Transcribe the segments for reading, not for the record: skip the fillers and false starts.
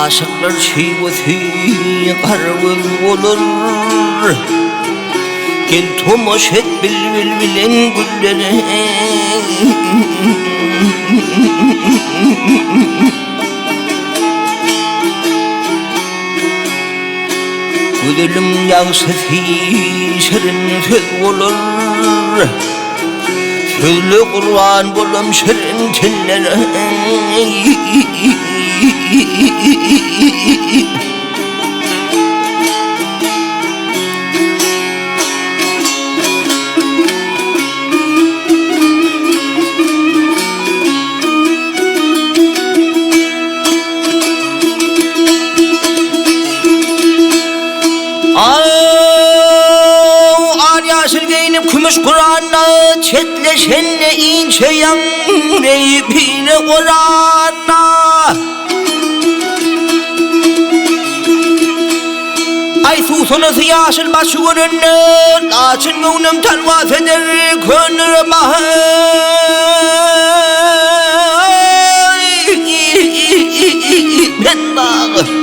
aşıklar şivati karvız olur. Gel tomoş et bilen güllere. Güdelim yağsa şerin söz olur. Sözlü Kur'an bulam şerin tillere. Kümüş Kur'an'a çetleşenle ince yanreyi bile Kur'an'a. Ay susunası yaşıl başı görünür, açın gönlüm tarvaz eder könür bahar. Ben bağı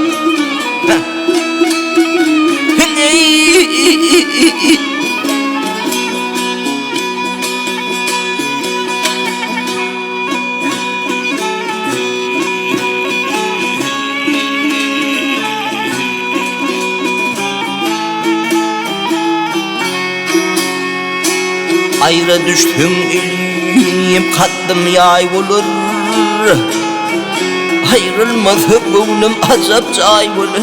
ayrı düştüm ilim katdım yay olur. Ayrılmazsa gönlüm azap cay olur.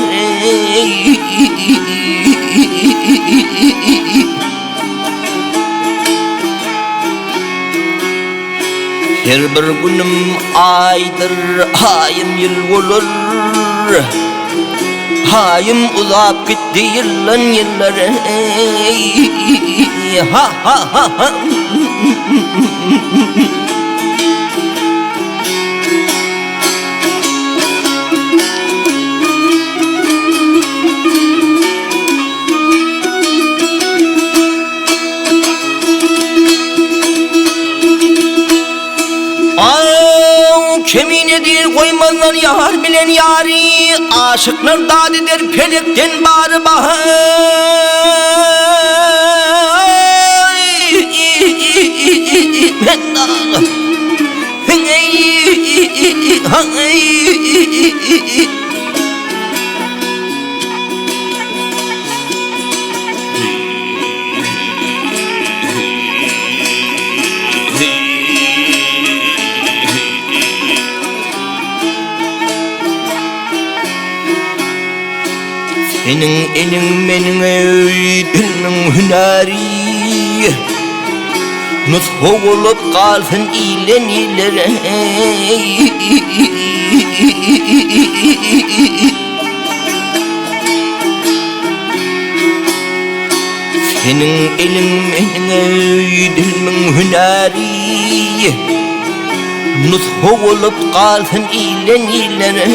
Her bir günüm aydır, ayım yıl olur. Hayım uzap gitti yıllan yılları. Ha ha ha ha. Kemine değil koymazlar yar bilen yari. Aşıklar dad eder pelekten bari bahar. Ben dağı senin elin benim dilmin hünari. Nutfu olup kalsın ilen ilere. Senin elin benim dilmin hünari. Nutfu olup kalsın ilen ilere.